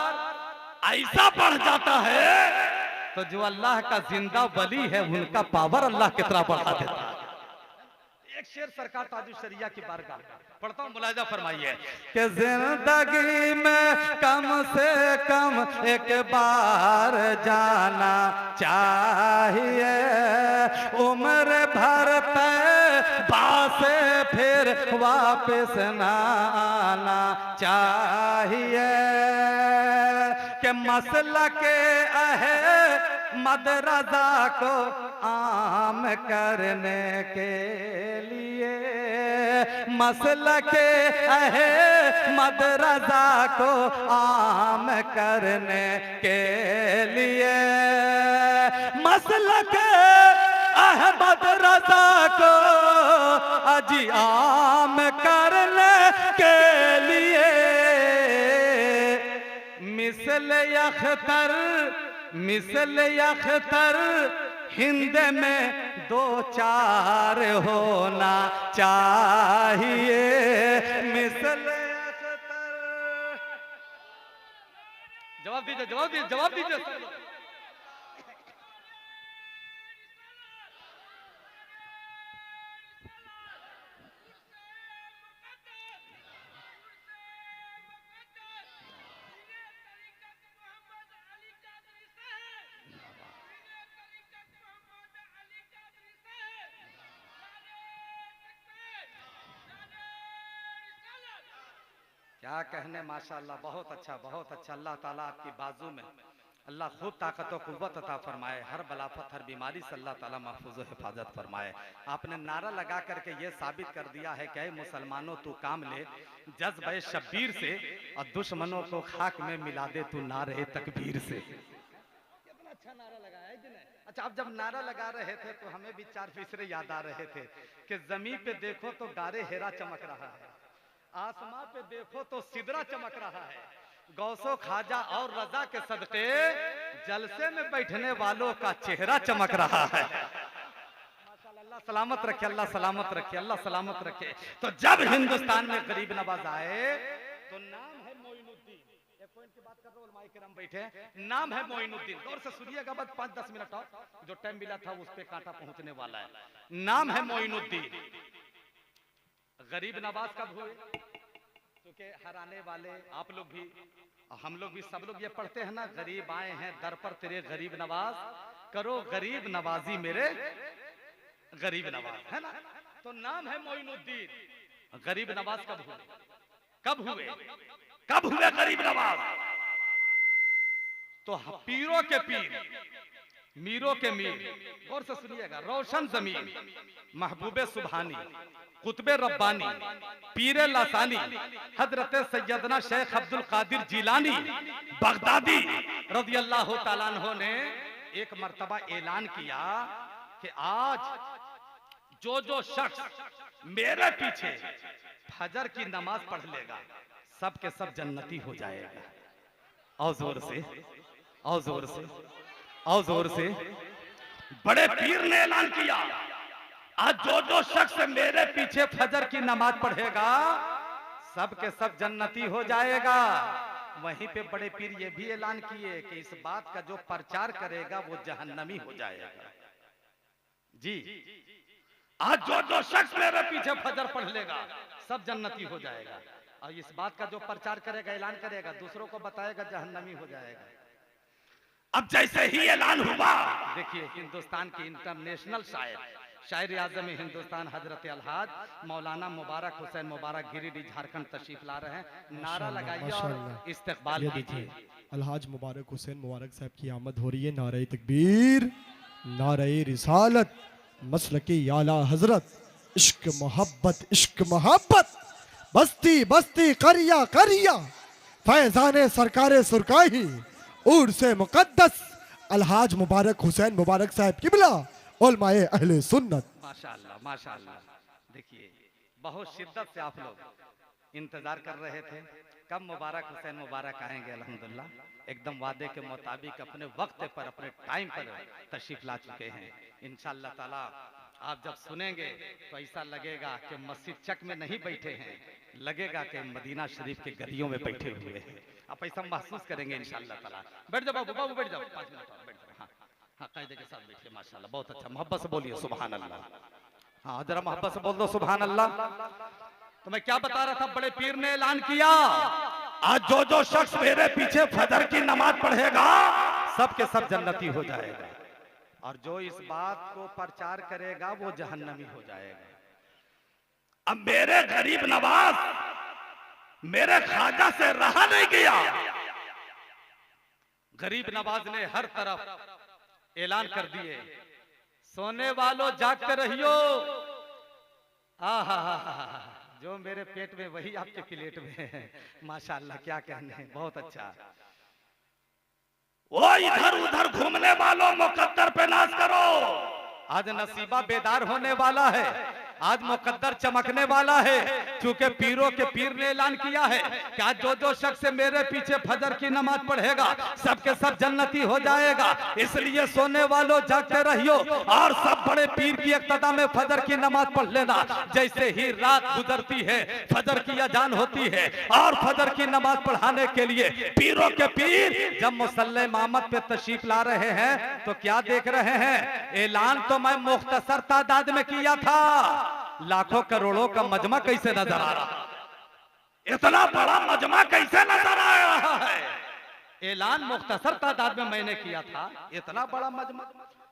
ऐसा बढ़ जाता है तो जो अल्लाह का जिंदा वली है उनका पावर अल्लाह कितना बढ़ा देता है। एक शेर सरकार ताजुल शरिया की बारगाह पढ़ता हूँ, मुलाजा फरमाइए कि जिंदगी में कम से कम एक बार जाना चाहिए, उम्र भर तय बासे फिर वापस ना आना चाहिए, कि मसला के मदरजा को आम करने के लिए, मसलके अहमद रज़ा को आम करने के लिए, मसलके अहमद रज़ा को अजी आम करने के लिए, मिसल अख्तर हिंद में दो चार होना चाहिए, मिसल अख्तर। जवाब दीजिए, जवाब दीजिए, जवाब दीजिए। क्या कहने, माशाअल्लाह, बहुत अच्छा, बहुत अच्छा। अल्लाह ताला आपकी बाजू में अल्लाह खूब ताकत और कुव्वत अता फरमाए, हर बलाफत हर बीमारी से अल्लाह ताला महफूज हिफाजत फरमाए। आपने नारा लगा करके ये साबित कर दिया है कि मुसलमानों तू काम ले जज्बे शब्बीर से और दुश्मनों को खाक में मिला दे तू नारे तकबीर से। कितना अच्छा नारा लगाया है कि नहीं? अच्छा, अब जब नारा लगा रहे थे तो हमें भी चार फीसरे याद आ रहे थे कि जमीन पे देखो तो गारे हेरा चमक रहा है, आसमां पे देखो तो सिदरा चमक रहा है, गौसो खाजा और रजा के सदके जलसे में बैठने वालों का चेहरा चमक रहा है। माशाअल्लाह, अल्लाह सलामत रखे, अल्लाह सलामत रखे, अल्लाह सलामत रखे। तो जब हिंदुस्तान में गरीब नवाज आए तो नाम है मोइनुद्दीन। एक पॉइंट की बात कर रहा हूं, उलमाए किराम बैठे, नाम है मोइनुद्दीन। गौर से सुनिएगा, बस 5-10 मिनट और जो टाइम मिला था उस पे कांटा पहुंचने वाला है। नाम है मोइनुद्दीन। गरीब नवाज कब हुए? क्योंकि हराने वाले आप लोग भी, हम लोग भी, सब लोग ये पढ़ते हैं ना, गरीब आए हैं दर पर तेरे गरीब नवाज, करो गरीब नवाजी मेरे गरीब नवाज, है ना? तो नाम है मोइनुद्दीन। गरीब नवाज कब हुए? कब हुए? कब हुए गरीब नवाज? तो पीरों के पीर, मीरों के मीर, गौर से सुनिएगा, रोशन जमीन, महबूबे सुबहानी, कुतबे रब्बानी, पीरे लासानी, हजरत सैयदना शेख अब्दुल कादिर जिलानी बगदादी रज़ी अल्लाह ताला अन्हु ने एक मर्तबा ऐलान किया कि आज जो शख्स मेरे पीछे फजर की नमाज पढ़ लेगा सब के सब जन्नती हो जाएगा। और जोर से, और जोर से, और जोर से, बड़े पीर ने ऐलान किया, आज जो शख्स मेरे पीछे फजर की नमाज पढ़ेगा सब के सब जन्नती हो जाएगा। वहीं पे बड़े पीर ये भी ऐलान किए कि इस बात का जो प्रचार करेगा वो जहन्नमी हो जाएगा। जी, आज जो शख्स मेरे पीछे फजर पढ़ लेगा सब जन्नती हो जाएगा, और इस बात का जो प्रचार करेगा, ऐलान करेगा, दूसरों को बताएगा, जहन्नमी हो जाएगा। अब जैसे ही ऐलान हुआ, देखिए हिंदुस्तान की इंटरनेशनल शायर आज़म हिंदुस्तान हजरत अलहाज मौलाना मुबारक हुसैन मुबारक गिरिडीह झारखंड तशरीफ ला रहे हैं। नारा लगाइए और इस्तकबाल कीजिए। अलहाज मुबारक हुसैन मुबारक साहब की आमद हो रही है। नारे तकबीर, नारे रिसालत, मसलके आला हजरत, इश्क मोहब्बत, इश्क मोहब्बत, बस्ती बस्ती करिया करिया, फैजाने सरकारे सुरकाही, उर से मुकद्दस अलहाज मुबारक हुसैन मुबारक साहब किबला उलमाए अहले सुन्नत। माशाअल्लाह, माशाअल्लाह। देखिए बहुत शिद्दत से आप लोग इंतजार कर रहे थे कब मुबारक हुसैन मुबारक आएंगे। अल्हम्दुलिल्लाह एकदम वादे के मुताबिक अपने वक्त पर, अपने टाइम पर तशरीफ ला चुके हैं। इंशाअल्लाह ताला आप जब सुनेंगे तो ऐसा लगेगा कि मस्जिद चक में नहीं बैठे हैं, लगेगा कि मदीना शरीफ के गलियों में बैठे हुए हैं। आप ऐसा महसूस करेंगे इंशाअल्लाह ताला। बैठ जाओ बाबू, बाबू बैठ जाओ, 5 मिनट और बैठ जाओ। हाँ हाँ, कायदे के साथ बैठिए। माशाअल्लाह, बहुत अच्छा, मोहब्बत से बोलिए सुभान अल्लाह। हाँ जरा मोहब्बत से बोल दो सुभान अल्लाह। तो मैं क्या बता रहा था, बड़े पीर ने ऐलान किया, आज जो शख्स मेरे पीछे फजर की नमाज पढ़ेगा सब के सब जन्नती हो जाएगा, और जो इस बात को प्रचार करेगा वो जहन्नमी हो जाएगा। अब मेरे गरीब नवाज मेरे ख्वाजा से रहा नहीं गया। गरीब नवाज ने हर तरफ ऐलान कर दिए, सोने वालों जागते रहियो। आहा, जो मेरे पेट में वही आपके प्लेट में है। माशाअल्लाह, क्या कहने हैं, बहुत अच्छा। वो इधर उधर घूमने वालों मुकद्दर पे नाज करो। आज नसीबा बेदार होने वाला है, आज मुकद्दर चमकने वाला है, क्योंकि पीरों के पीर ने ऐलान किया है कि आज जो जो शख्स मेरे पीछे फजर की नमाज पढ़ेगा सबके सब जन्नती हो जाएगा। इसलिए सोने वालों जागते रहियो और सब बड़े पीर की इक्तदा में फजर की नमाज पढ़ लेना। जैसे ही रात गुजरती है, फजर की अजान होती है और फजर की नमाज पढ़ाने के लिए पीरों के पीर जब मुसल्ले इमामत पे तशरीफ ला रहे हैं तो क्या देख रहे हैं? ऐलान तो मैं मुख्तसर तादाद में किया था, लाखों करोड़ों का मजमा कैसे नजर आ रहा, इतना बड़ा मजमा कैसे नजर आ रहा है। ऐलान मुख्तसर तादाद में मैंने किया था, इतना बड़ा मजमा।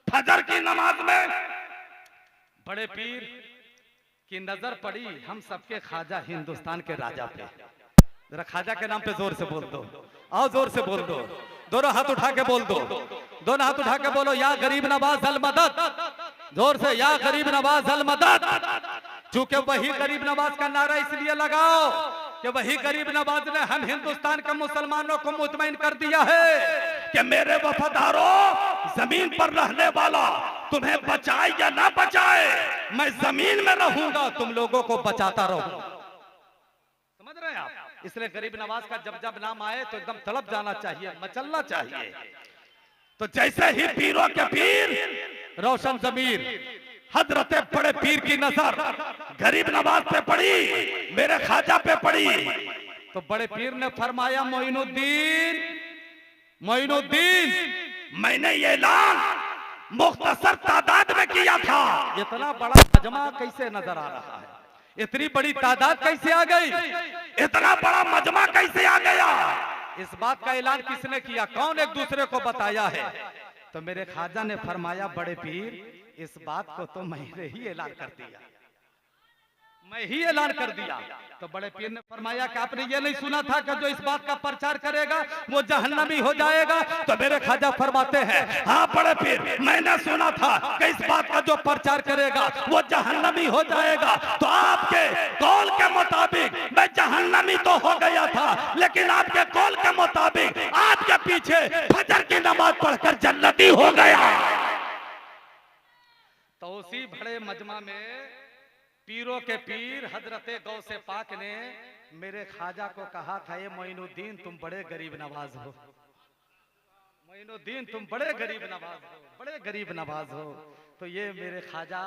फजर की नमाज में बड़े पीर की नजर पड़ी हम सबके ख्वाजा हिंदुस्तान के राजा पे। जरा ख्वाजा के नाम पे जोर से बोल दो, आओ जोर से बोल दो, दोनों हाथ उठा के बोल दो, दोनों हाथ उठा के बोलो, या गरीब नवाज अल मदद, जोर से, या गरीब नवाज अल मदद। चूंकि वही गरीब नवाज का नारा इसलिए लगाओ कि वही गरीब नवाज ने हम हिंदुस्तान के मुसलमानों को मुतमईन कर दिया है कि मेरे वफादारों, जमीन पर रहने वाला तुम्हें बचाए या ना बचाए, मैं जमीन में रहूंगा, तुम लोगों को बचाता रहूंगा। समझ रहे हैं आप? इसलिए गरीब नवाज का जब जब नाम आए तो एकदम तड़प जाना चाहिए, मचलना चाहिए। तो जैसे ही पीरों के पीर रोशन जमीर हजरत बड़े पीर की नजर गरीब नवाज पे पड़ी, मेरे ख्वाजा पे पड़ी, तो बड़े पीर ने फरमाया, मोइनुद्दीन, मोइनुद्दीन, मैंने ये ऐलान मुख्तसर तादाद में किया था। इतना बड़ा मजमा कैसे नजर आ रहा है, इतनी बड़ी तादाद कैसे आ गई, इतना बड़ा मजमा कैसे आ गया? इस बात का ऐलान किसने किया, कौन एक दूसरे को बताया है? तो मेरे ख्वाजा ने फरमाया, बड़े पीर, इस बात को तो मैंने ही ऐलान कर दिया, मैं ही ऐलान कर दिया। तो बड़े पीर ने फरमाया कि आपने ये नहीं सुना था कि जो इस बात का प्रचार करेगा वो जहन्नमी हो जाएगा? तो मेरे ख्वाजा फरमाते हैं, हाँ बड़े पीर, मैंने सुना था कि इस बात का जो प्रचार करेगा वो जहन्नमी हो जाएगा। तो आपके कौल के मुताबिक मैं जहन्नमी तो हो गया था, लेकिन आपके कौल के मुताबिक आपके पीछे फजर की नमाज पढ़कर जन्नती हो गया। तो उसी बड़े मजमा में पीरों के पीर हजरत गौसे पाक ने मेरे ख्वाजा को कहा था, ये मोइनुद्दीन तुम बड़े गरीब नवाज हो, मोइनुद्दीन तुम बड़े गरीब नवाज हो, बड़े गरीब नवाज हो। तो ये मेरे ख्वाजा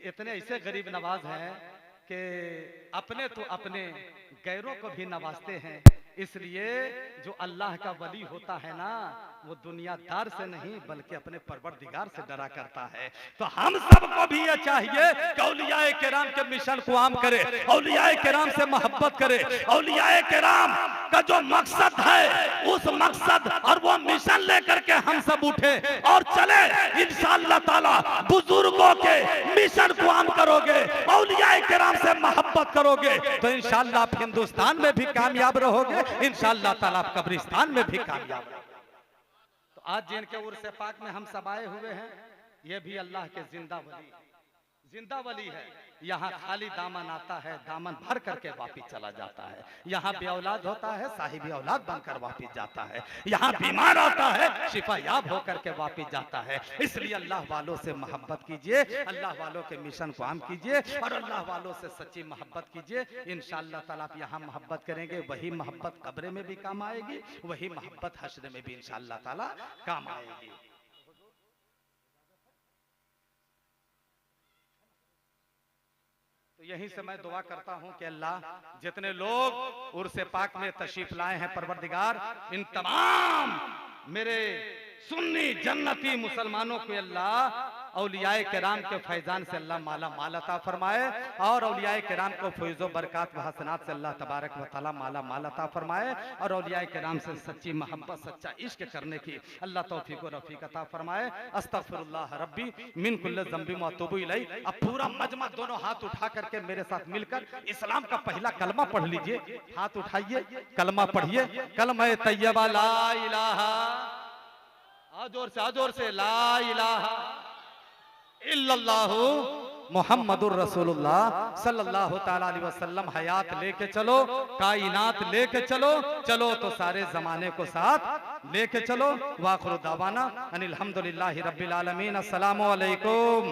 इतने ऐसे गरीब नवाज हैं कि अपने तो अपने गैरों को भी नवाजते हैं। इसलिए जो अल्लाह का वली होता है ना, वो दुनियादार से नहीं बल्कि अपने परवरदिगार से डरा करता है। तो हम सबको भी ये चाहिए कि औलियाए किराम के मिशन को आम करे, औलियाए किराम से मोहब्बत करे, औलियाए किराम का जो मकसद है उस मकसद और वो मिशन लेकर के हम सब उठे और चले। इंशाअल्लाह ताला बुजुर्गों के मिशन को आम करोगे, औलियाए किराम से मोहब्बत करोगे तो इंशाअल्लाह आप हिंदुस्तान में भी कामयाब रहोगे, इंशाअल्लाह ताला आप कब्रिस्तान में भी कामयाब रहोगे। तो आज जिनके उर्स पाक में हम सब आए हुए हैं, ये भी अल्लाह के जिंदा वली है। यहाँ खाली दामन आता है, दामन भर करके वापिस चला जाता है। यहाँ भी औलाद होता है, साहिब औलाद बनकर वापिस जाता है। यहाँ बीमार आता है, शिफा याब होकर के वापिस जाता है। इसलिए अल्लाह वालों से मोहब्बत कीजिए, अल्लाह वालों के मिशन को आम कीजिए और अल्लाह वालों से सच्ची मोहब्बत कीजिए। इंशाअल्लाह ताला आप यहाँ मोहब्बत करेंगे, वही मोहब्बत कब्र में भी काम आएगी, वही मोहब्बत हश्र में भी इंशाअल्लाह ताला काम आएगी। तो यहीं से मैं दुआ करता हूं कि अल्लाह जितने लोग उर्से पाक में तशरीफ लाए हैं, परवरदिगार इन तमाम मेरे सुन्नी जन्नती मुसलमानों को अल्लाह औलियाए किराम के फैजान से अल्लाह माला माल अता फरमाए और औलियाए किराम को फैज़ो बरकत व हसनात से अल्लाह तबारक व तआला माला माल अता फरमाए और औलियाए किराम से सच्ची मोहब्बत, सच्चा इश्क करने की अल्लाह तौफीक व रफीक अता फरमाए। अस्तगफिरुल्लाह रब्बी मिन कुल्लि ज़ंबि व अतूबु इलैह। अब पूरा मजमा दोनों हाथ उठा करके मेरे साथ मिलकर इस्लाम का पहला कलमा पढ़ लीजिए। हाथ उठाइए, कलमा पढ़िए, कलमा तैयबा ला इलाहा जोर से ला इलाहा इल्लल्लाहु मुहम्मदुर रसूलुल्लाह सल्लल्लाहु ताला अलैहि वसल्लम हयात लेके चलो, कायनात लेके चलो, चलो तो सारे जमाने को साथ लेके चलो। वाखिरु दावाना अनिल हम्दुलिल्लाहि रब्बिल आलमीन। अस्सलामु अलैकुम।